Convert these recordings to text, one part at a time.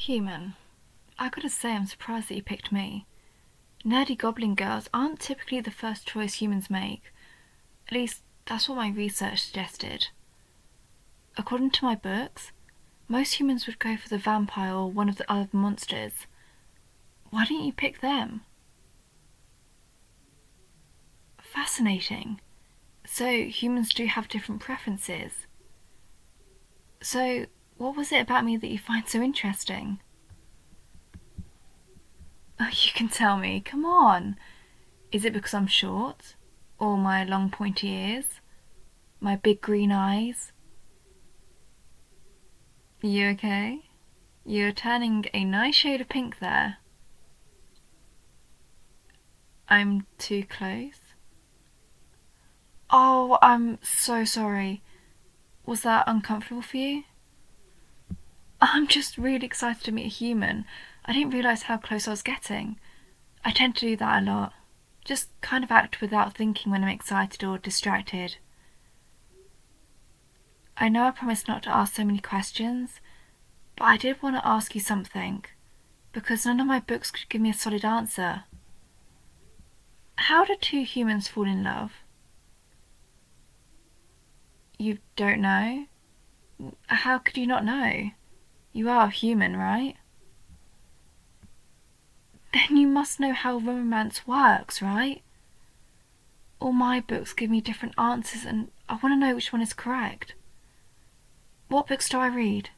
Human. I gotta say I'm surprised that you picked me. Nerdy goblin girls aren't typically the first choice humans make. At least, that's what my research suggested. According to my books, most humans would go for the vampire or one of the other monsters. Why didn't you pick them? Fascinating. So, humans do have different preferences. So, what was it about me that you find so interesting? Oh, you can tell me, come on. Is it because I'm short? Or my long pointy ears? My big green eyes? You okay? You're turning a nice shade of pink there. I'm too close? Oh, I'm so sorry. Was that uncomfortable for you? I'm just really excited to meet a human. I didn't realise how close I was getting. I tend to do that a lot. Just kind of act without thinking when I'm excited or distracted. I know I promised not to ask so many questions, but I did want to ask you something, because none of my books could give me a solid answer. How do two humans fall in love? You don't know? How could you not know? You are human, right? Then you must know how romance works, right? All my books give me different answers and I want to know which one is correct. What books do I read?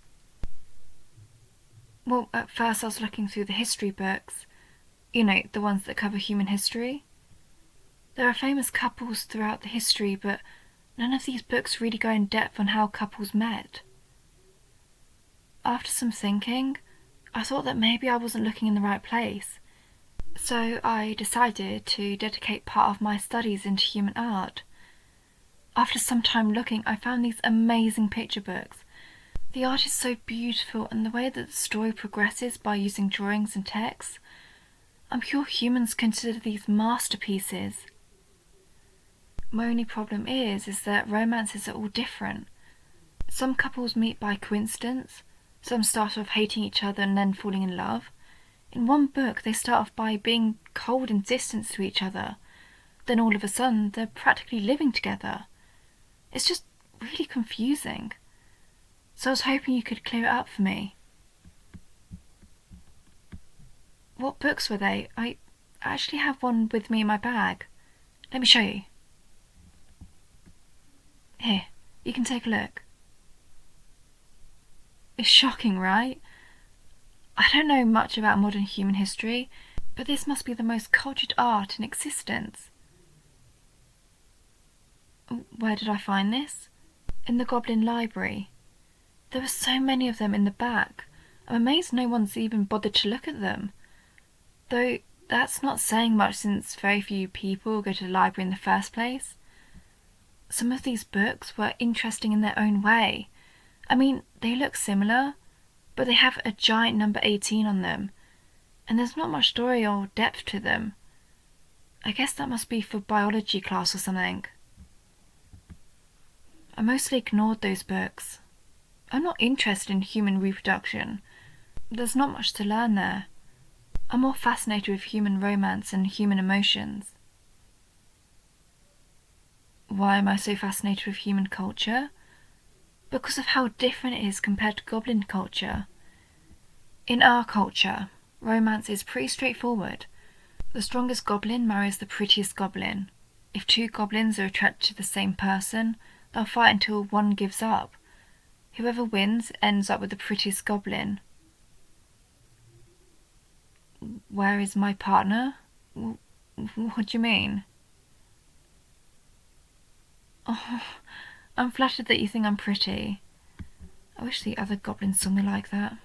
Well, at first I was looking through the history books. You know, the ones that cover human history. There are famous couples throughout the history, but none of these books really go in depth on how couples met. After some thinking, I thought that maybe I wasn't looking in the right place. So I decided to dedicate part of my studies into human art. After some time looking, I found these amazing picture books. The art is so beautiful, and the way that the story progresses by using drawings and text, I'm sure humans consider these masterpieces. My only problem is that romances are all different. Some couples meet by coincidence, some start off hating each other and then falling in love. In one book, they start off by being cold and distant to each other. Then all of a sudden, they're practically living together. It's just really confusing. So I was hoping you could clear it up for me. What books were they? I actually have one with me in my bag. Let me show you. Here, you can take a look. It's shocking, right? I don't know much about modern human history, but this must be the most cultured art in existence. Where did I find this? In the Goblin library. There were so many of them in the back. I'm amazed no one's even bothered to look at them. Though that's not saying much since very few people go to the library in the first place. Some of these books were interesting in their own way. I mean, they look similar, but they have a giant number 18 on them, and there's not much story or depth to them. I guess that must be for biology class or something. I mostly ignored those books. I'm not interested in human reproduction. There's not much to learn there. I'm more fascinated with human romance and human emotions. Why am I so fascinated with human culture? Because of how different it is compared to goblin culture. In our culture, romance is pretty straightforward. The strongest goblin marries the prettiest goblin. If two goblins are attracted to the same person, they'll fight until one gives up. Whoever wins ends up with the prettiest goblin. Where is my partner? What do you mean? Oh, I'm flattered that you think I'm pretty. I wish the other goblins saw me like that.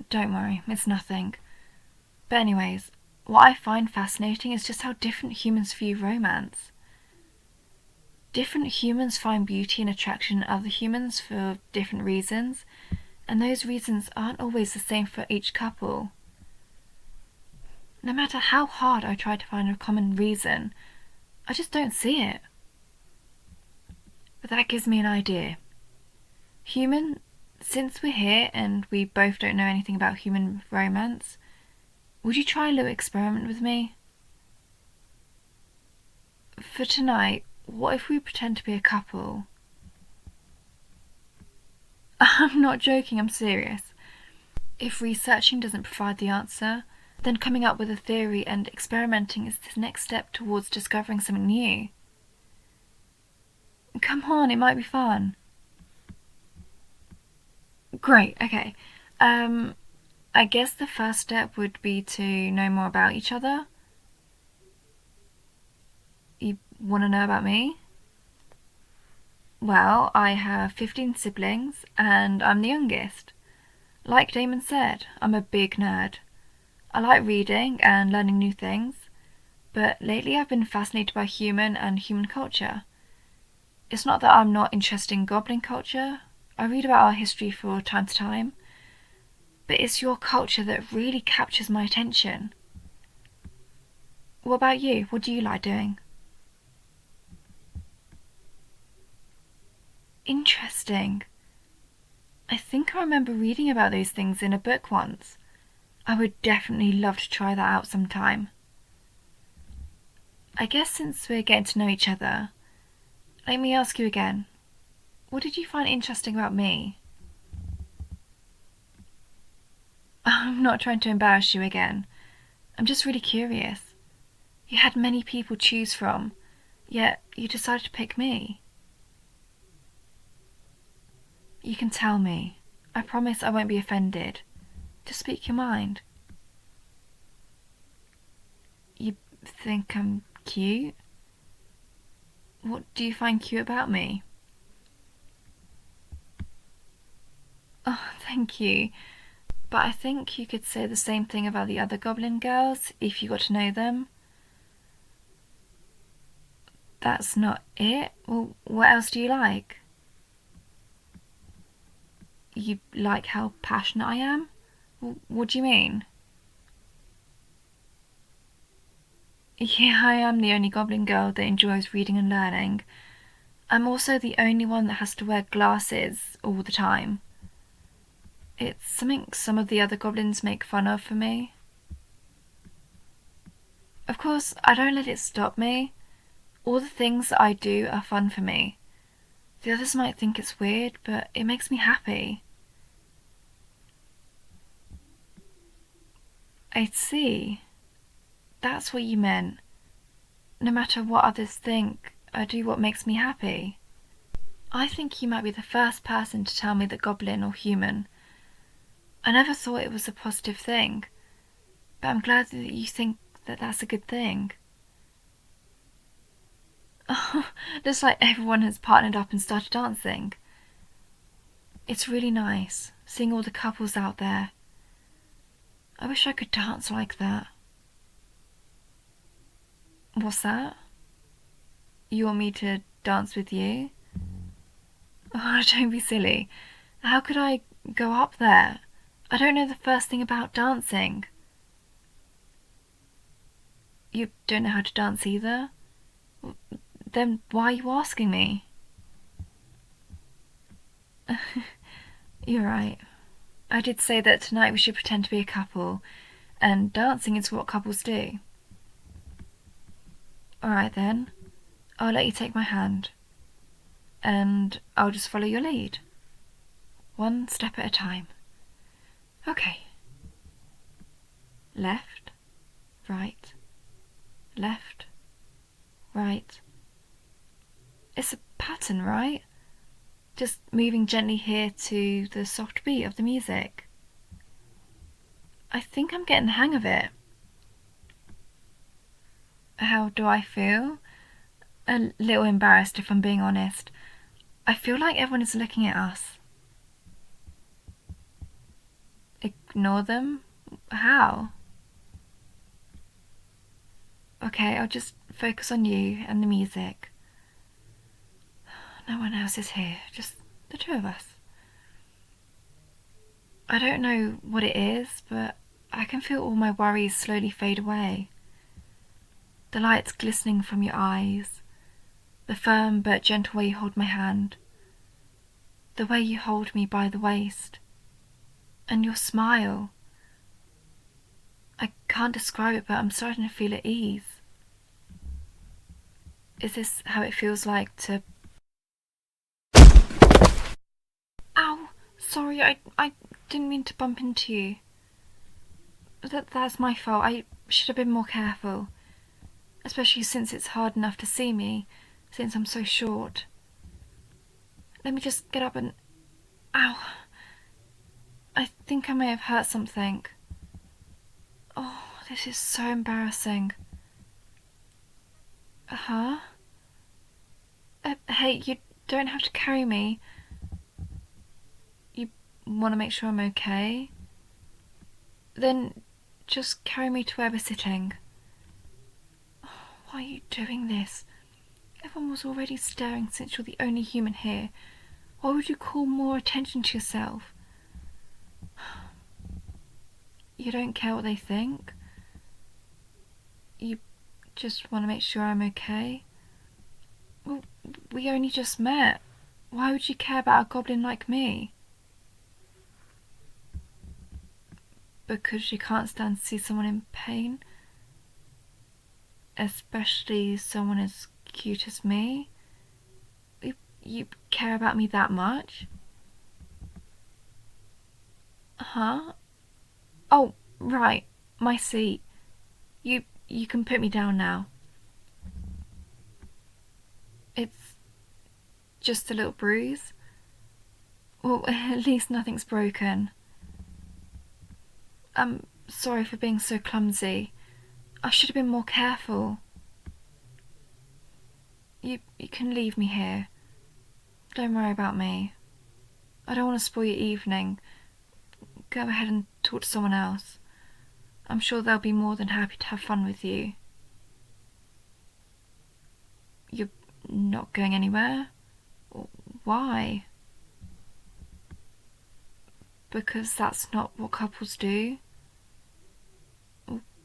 Don't worry, it's nothing. But anyways, what I find fascinating is just how different humans view romance. Different humans find beauty and attraction in other humans for different reasons, and those reasons aren't always the same for each couple. No matter how hard I try to find a common reason, I just don't see it. But that gives me an idea. Human, Since we're here and we both don't know anything about human romance, would you try a little experiment with me? For tonight, what if we pretend to be a couple? I'm not joking, I'm serious. If researching doesn't provide the answer, then coming up with a theory and experimenting is the next step towards discovering something new. Come on, it might be fun. Great, okay. I guess the first step would be to know more about each other. You want to know about me? Well, I have 15 siblings and I'm the youngest. Like Damon said, I'm a big nerd. I like reading and learning new things, but lately I've been fascinated by human and human culture. It's not that I'm not interested in Goblin culture. I read about our history from time to time, but it's your culture that really captures my attention. What about you? What do you like doing? Interesting. I think I remember reading about those things in a book once. I would definitely love to try that out sometime. I guess since we're getting to know each other, let me ask you again. What did you find interesting about me? I'm not trying to embarrass you again. I'm just really curious. You had many people to choose from, yet you decided to pick me. You can tell me. I promise I won't be offended. Just speak your mind. You think I'm cute? What do you find cute about me? Oh, thank you. But I think you could say the same thing about the other Goblin girls if you got to know them. That's not it? Well, what else do you like? You like how passionate I am? What do you mean? Yeah, I am the only Goblin girl that enjoys reading and learning. I'm also the only one that has to wear glasses all the time. It's something some of the other goblins make fun of for me. Of course, I don't let it stop me. All the things that I do are fun for me. The others might think it's weird, but it makes me happy. I see. That's what you meant. No matter what others think, I do what makes me happy. I think you might be the first person to tell me that Goblin or human. I never thought it was a positive thing, but I'm glad that you think that that's a good thing. Just like everyone has partnered up and started dancing. It's really nice, seeing all the couples out there. I wish I could dance like that. What's that? You want me to dance with you? Oh, don't be silly. How could I go up there? I don't know the first thing about dancing. You don't know how to dance either? Then why are you asking me? You're right. I did say that tonight we should pretend to be a couple, and dancing is what couples do. Alright then, I'll let you take my hand, and I'll just follow your lead. One step at a time. Okay. Left, right, left, right. It's a pattern, right? Just moving gently here to the soft beat of the music. I think I'm getting the hang of it. How do I feel? A little embarrassed, if I'm being honest. I feel like everyone is looking at us. Ignore them? How? Okay, I'll just focus on you and the music. No one else is here, just the two of us. I don't know what it is, but I can feel all my worries slowly fade away. The lights glistening from your eyes, the firm but gentle way you hold my hand, the way you hold me by the waist, and your smile. I can't describe it, but I'm starting to feel at ease. Is this how it feels like to... Ow! Sorry, I didn't mean to bump into you. That's my fault. I should have been more careful. Especially since it's hard enough to see me, since I'm so short. Let me just get up and... Ow! I think I may have hurt something. Oh, this is so embarrassing. Huh? Hey, you don't have to carry me. You want to make sure I'm okay? Then just carry me to where we're sitting. Oh, why are you doing this? Everyone was already staring since you're the only human here. Why would you call more attention to yourself? You don't care what they think? You just want to make sure I'm okay? Well, we only just met. Why would you care about a goblin like me? Because you can't stand to see someone in pain? Especially someone as cute as me? You care about me that much? Huh? Oh, right, my seat. You can put me down now. It's just a little bruise. Well, at least nothing's broken. I'm sorry for being so clumsy. I should have been more careful. You can leave me here. Don't worry about me. I don't want to spoil your evening. Go ahead and talk to someone else. I'm sure they'll be more than happy to have fun with you. You're not going anywhere? Why? Because that's not what couples do.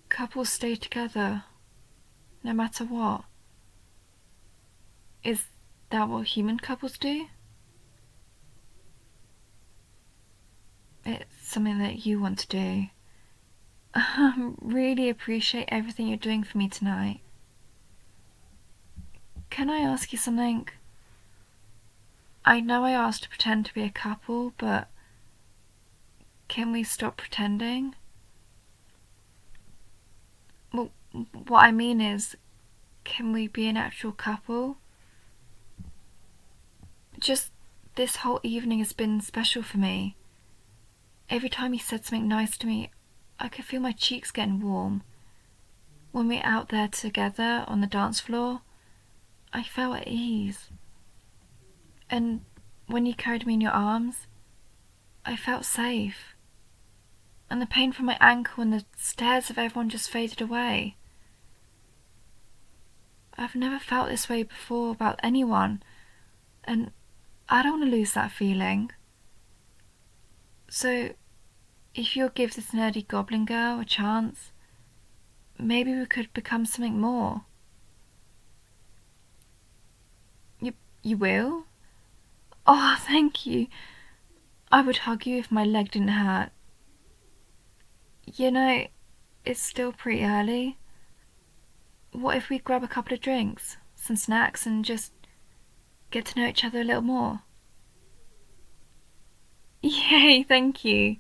Couples stay together, no matter what. Is that what human couples do? It's something that you want to do. I really appreciate everything you're doing for me tonight. Can I ask you something? I know I asked to pretend to be a couple, but can we stop pretending? Well, what I mean is, can we be an actual couple? Just this whole evening has been special for me. Every time he said something nice to me, I could feel my cheeks getting warm. When we were out there together on the dance floor, I felt at ease. And when you carried me in your arms, I felt safe. And the pain from my ankle and the stares of everyone just faded away. I've never felt this way before about anyone, and I don't want to lose that feeling. So, if you'll give this nerdy goblin girl a chance, maybe we could become something more. You will? Oh, thank you. I would hug you if my leg didn't hurt. You know, it's still pretty early. What if we grab a couple of drinks, some snacks, and just get to know each other a little more? Yay, thank you.